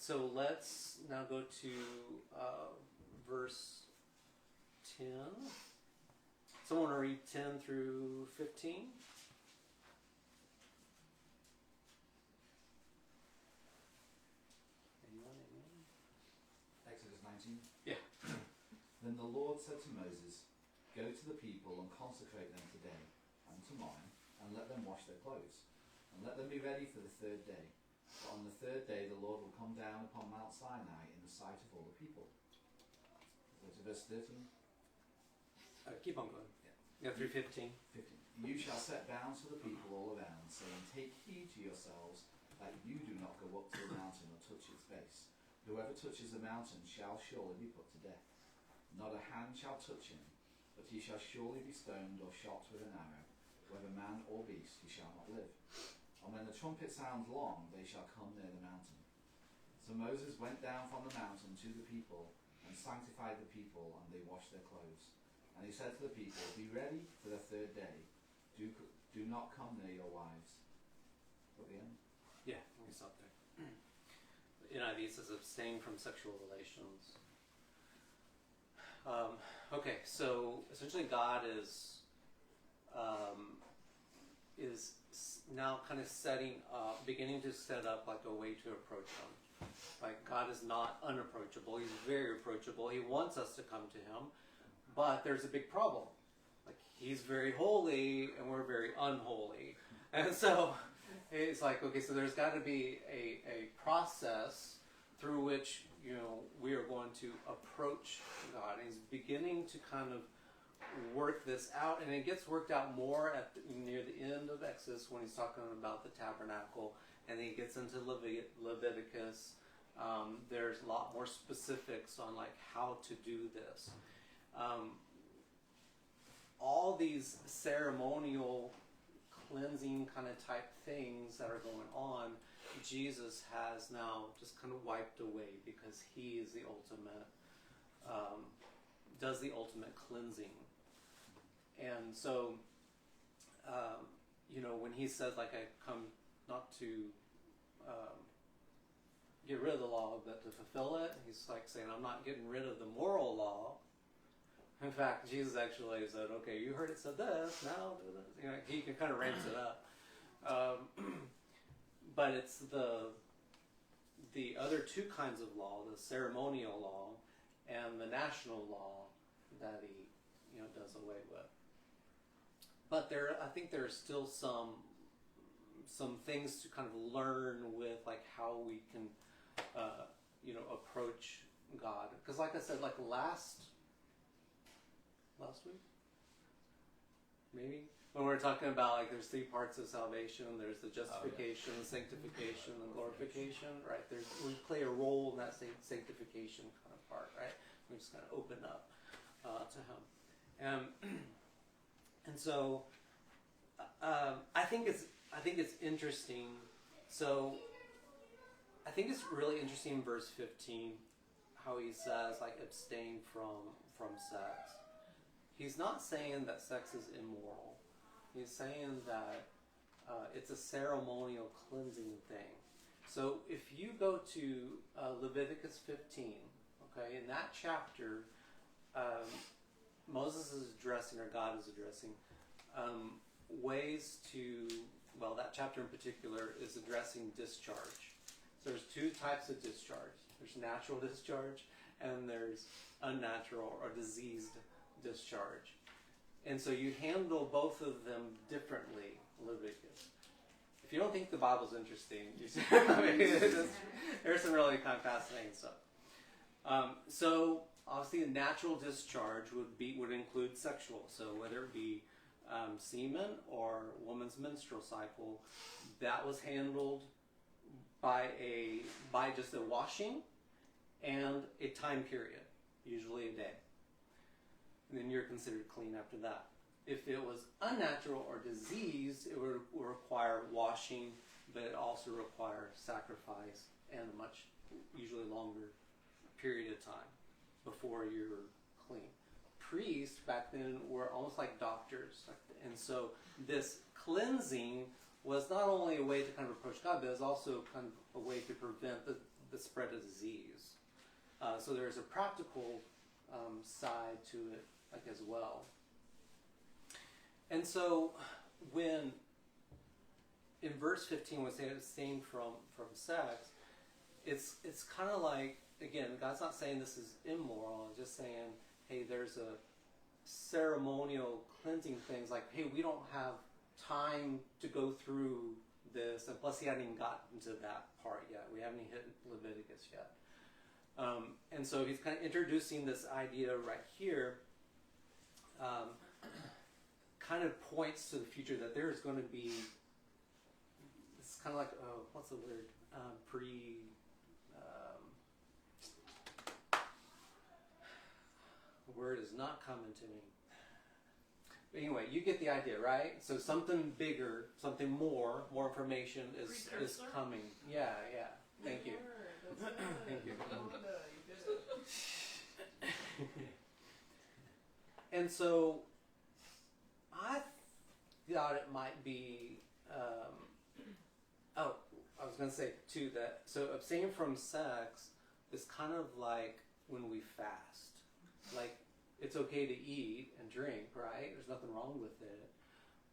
So let's now go to verse 10. Someone want to read 10 through 15? Anyone? Exodus 19. Yeah. Then the Lord said to Moses, "Go to the people and consecrate them today and tomorrow, and let them wash their clothes, and let them be ready for the third day. For on the third day the Lord will come down upon Mount Sinai in the sight of all the people." Go to verse 13. Keep on going. Yeah, through 15. 15. You shall set bounds for the people all around, saying, "Take heed to yourselves that you do not go up to the mountain or touch its base. Whoever touches the mountain shall surely be put to death. Not a hand shall touch him, but he shall surely be stoned or shot with an arrow. Whether man or beast, he shall not live. And when the trumpet sounds long, they shall come near the mountain." So Moses went down from the mountain to the people and sanctified the people, and they washed their clothes. And he said to the people, "Be ready for the third day. Do not come near your wives." At the end. Yeah, let me stop there. NIV says abstain from sexual relations. Okay, so essentially God is now kind of beginning to set up like a way to approach him. Like God is not unapproachable; He's very approachable. He wants us to come to Him, but there's a big problem. Like He's very holy, and we're very unholy, and so it's like, okay, so there's got to be a process through which we are going to approach God. And He's beginning to kind of work this out, and it gets worked out more near the end of Exodus when He's talking about the tabernacle, and He gets into Leviticus. There's a lot more specifics on like how to do this. All these ceremonial cleansing kind of type things that are going on, Jesus has now just kind of wiped away because He is the ultimate, does the ultimate cleansing. And so, when He says, like, I come not to get rid of the law, but to fulfill it, He's like saying, I'm not getting rid of the moral law. In fact, Jesus actually said, okay, you heard it said this, now do this. He can kind of ramps it up. But it's the other two kinds of law, the ceremonial law and the national law, that He does away with. But I think there's still some things to kind of learn with, like, how we can approach God. Because like I said, like last week, maybe, when we were talking about, like, there's three parts of salvation. There's the justification, the sanctification, and glorification, right? We play a role in that sanctification kind of part, right? We just kind of open up to Him. And so I think it's interesting. So I think it's really interesting in verse 15 how He says, like, abstain from sex. He's not saying that sex is immoral. He's saying that it's a ceremonial cleansing thing. So if you go to Leviticus 15, okay, in that chapter, Moses is addressing, or God is addressing, ways to, that chapter in particular is addressing discharge. So there's two types of discharge. There's natural discharge, and there's unnatural or diseased discharge. And so you handle both of them differently, Leviticus. If you don't think the Bible's interesting, there's some really kind of fascinating stuff. So obviously, the natural discharge would include sexual. So whether it be semen or woman's menstrual cycle, that was handled by just a washing and a time period, usually a day. And then you're considered clean after that. If it was unnatural or diseased, it would require washing, but it also require sacrifice and a much, usually longer period of time before you're clean. Priests back then were almost like doctors. And so this cleansing was not only a way to kind of approach God, but it was also kind of a way to prevent the the spread of disease. So there's a practical side to it, like, as well. And so when in verse 15 when they abstain from sex, it's kind of like, again, God's not saying this is immoral. It's just saying, hey, there's a ceremonial cleansing things, like, hey, we don't have time to go through this, and plus he hadn't even gotten to that part yet. We haven't even hit Leviticus yet. And so he's kind of introducing this idea right here, kind of points to the future, that there is going to be, it's kind of like, what's the word? The word is not coming to me. But anyway, you get the idea, right? So something bigger, something more information is coming. Yeah. Thank you. Thank you. And so I thought it might be, I was going to say too that, so abstaining from sex is kind of like when we fast. Like, it's okay to eat and drink, right? There's nothing wrong with it.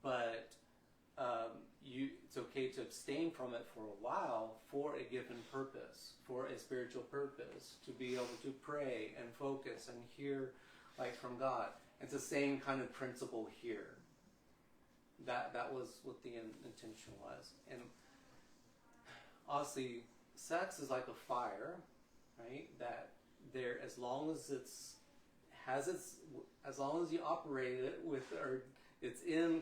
But it's okay to abstain from it for a while for a given purpose, for a spiritual purpose, to be able to pray and focus and hear, like, from God. It's the same kind of principle here. That was what the intention was. And honestly, sex is like a fire, right? That there, as long as as long as you operate it with, or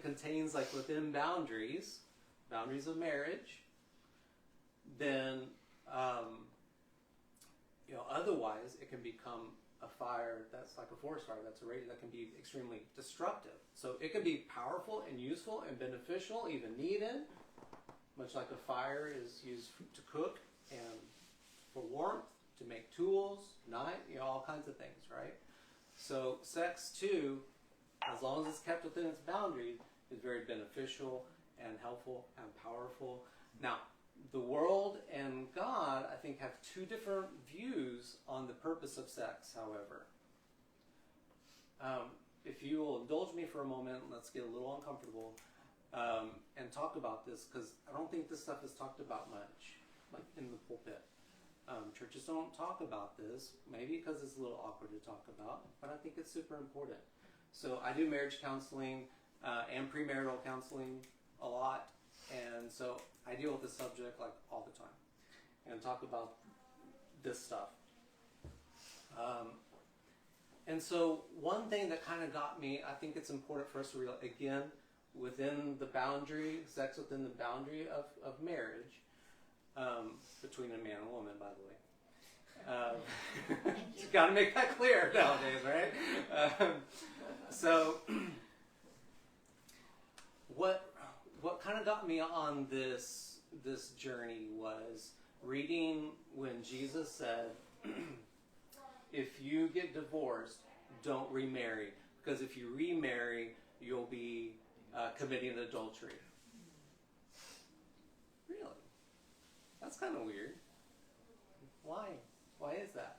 contains like within boundaries of marriage, then otherwise it can become a fire that's like a forest fire, that can be extremely destructive. So it can be powerful and useful and beneficial, even needed, much like a fire is used to cook and for warmth, to make tools, all kinds of things, right? So sex too, as long as it's kept within its boundaries, is very beneficial and helpful and powerful. Now, the world and God, I think, have two different views on the purpose of sex, however. If you will indulge me for a moment, let's get a little uncomfortable and talk about this, because I don't think this stuff is talked about much, like in the pulpit. Churches don't talk about this, maybe because it's a little awkward to talk about, but I think it's super important. So I do marriage counseling and premarital counseling a lot, and so I deal with this subject like all the time and talk about this stuff. And so one thing that kind of got me, I think it's important for us to realize, again, within the boundary, sex within the boundary of marriage, between a man and a woman, by the way. You got to make that clear nowadays, right? So what kind of got me on this journey was reading when Jesus said, if you get divorced, don't remarry, because if you remarry, you'll be committing adultery. Really? That's kind of weird. Why? Why is that?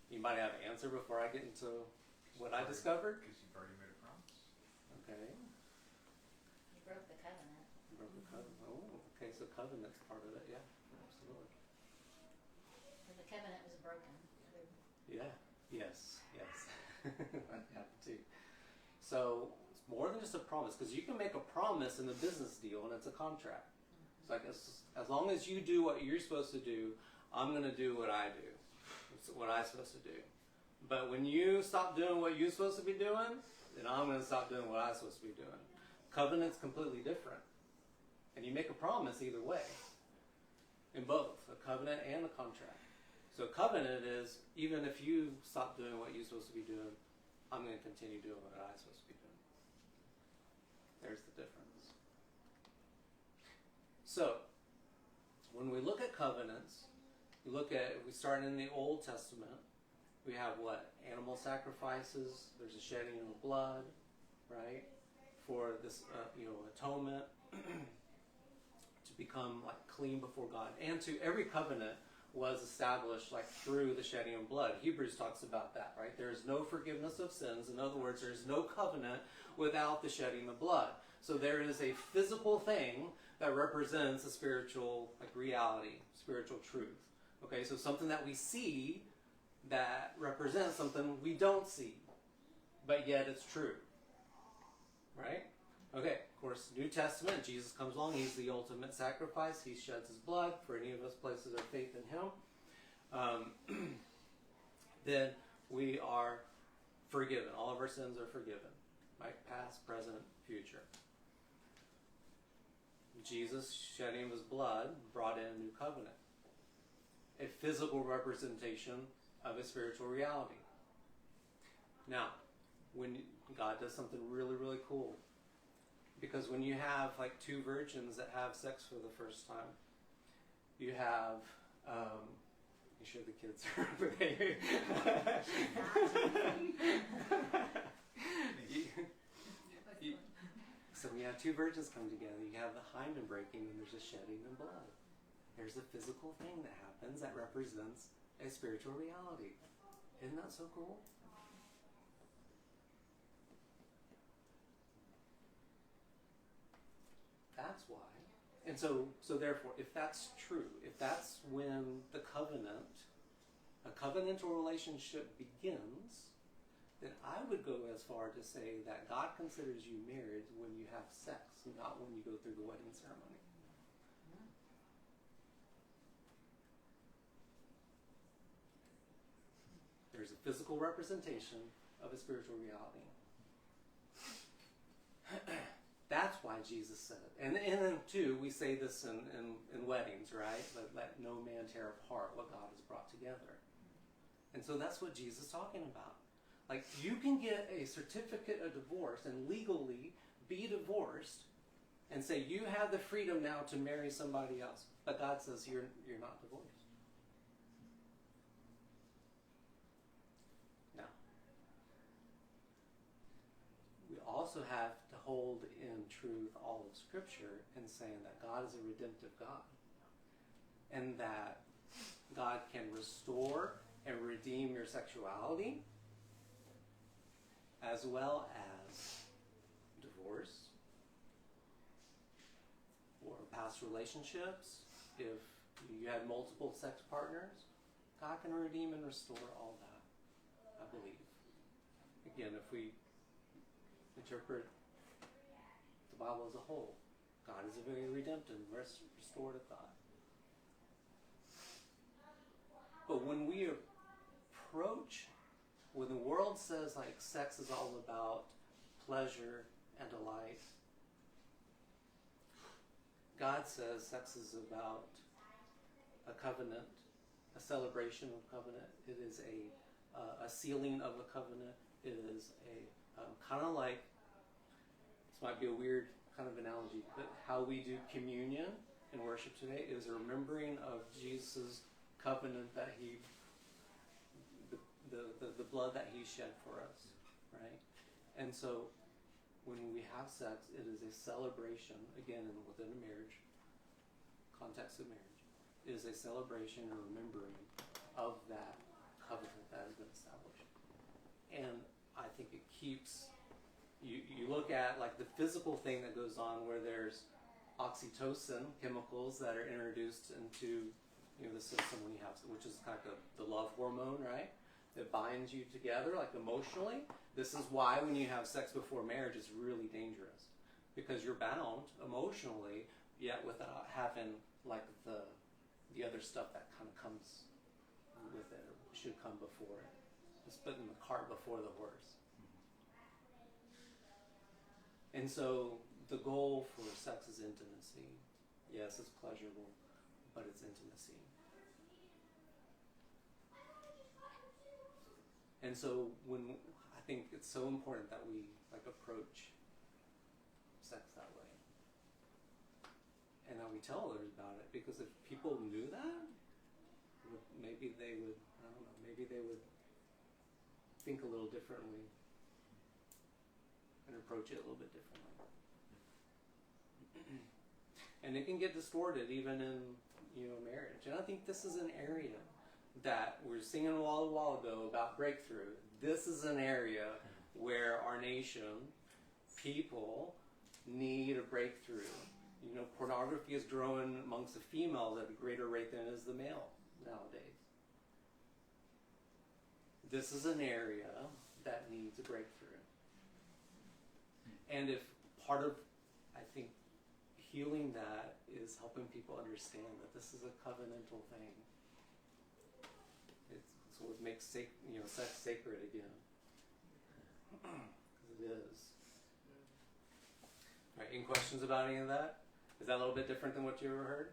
You might have an answer before I get into what I discovered? Because you've already made a promise. Okay. You broke the covenant. You broke the covenant. Oh, okay, so covenant's part of it, yeah. Absolutely. Or the covenant was broken. Yeah. Yes. That happened too. So it's more than just a promise, because you can make a promise in a business deal and it's a contract. It's like, as long as you do what you're supposed to do, I'm going to do what I do. It's what I'm supposed to do. But when you stop doing what you're supposed to be doing, then I'm going to stop doing what I'm supposed to be doing. Covenant's completely different. And you make a promise either way. In both, a covenant and a contract. So a covenant is, even if you stop doing what you're supposed to be doing, I'm going to continue doing what I'm supposed to be doing. There's the difference. So, when we look at covenants, we start in the Old Testament. We have what? Animal sacrifices. There's a shedding of blood, right? For this, atonement, to become like clean before God. And to every covenant was established like through the shedding of blood. Hebrews talks about that, right? There is no forgiveness of sins. In other words, there is no covenant without the shedding of blood. So there is a physical thing that represents a spiritual like reality, spiritual truth. Okay, so something that we see that represents something we don't see, but yet it's true. Right? Okay, of course, New Testament, Jesus comes along, he's the ultimate sacrifice, he sheds his blood for any of us places our faith in him. Then we are forgiven. All of our sins are forgiven. Right? Past, present, future. Jesus shedding of his blood brought in a new covenant. A physical representation of a spiritual reality. Now, when God does something really, really cool, because when you have like two virgins that have sex for the first time, you have, you sure the kids are over there? So when you have two virgins come together, you have the hymen breaking and there's a shedding of blood. There's a physical thing that happens that represents a spiritual reality. Isn't that so cool? That's why. And so therefore, if that's true, if that's when the covenant, a covenantal relationship begins, then I would go as far to say that God considers you married when you have sex, not when you go through the wedding ceremony. There's a physical representation of a spiritual reality. That's why Jesus said it. And then, too, we say this in weddings, right? Let no man tear apart what God has brought together. And so that's what Jesus is talking about. Like, you can get a certificate of divorce and legally be divorced and say you have the freedom now to marry somebody else. But God says you're not divorced. Now, we also have to hold in truth all of Scripture and saying that God is a redemptive God. And that God can restore and redeem your sexuality, as well as divorce or past relationships. If you had multiple sex partners, God can redeem and restore all that, I believe. Again, if we interpret the Bible as a whole, God is a very redemptive, restorative God. But when we approach, when the world says like sex is all about pleasure and delight, God says sex is about a covenant, a celebration of covenant. It is a sealing of a covenant. It is a kind of like, this might be a weird kind of analogy, but how we do communion in worship today is a remembering of Jesus' covenant that he, the blood that he shed for us, right? And so when we have sex, it is a celebration, again, within a marriage, context of marriage, it is a celebration and remembering of that covenant that has been established. And I think it keeps, you look at like the physical thing that goes on where there's oxytocin chemicals that are introduced into the system when you have, which is kind of the love hormone, right? That binds you together, like emotionally. This is why when you have sex before marriage, it's really dangerous, because you're bound emotionally, yet without having like the other stuff that kind of comes with it, or should come before it. It's putting the cart before the horse. And so the goal for sex is intimacy. Yes, it's pleasurable, but it's intimacy. And so I think it's so important that we like approach sex that way. And that we tell others about it, because if people knew that, maybe they would, I don't know, maybe they would think a little differently and approach it a little bit differently. and it can get distorted even in marriage. And I think this is an area that we were singing a while ago about breakthrough. This is an area where our nation, people, need a breakthrough. Pornography is growing amongst the females at a greater rate than it is the male nowadays. This is an area that needs a breakthrough. And if part of, I think, healing that is helping people understand that this is a covenantal thing. It's what makes sex sacred again. Because it is. All right, any questions about any of that? Is that a little bit different than what you ever heard?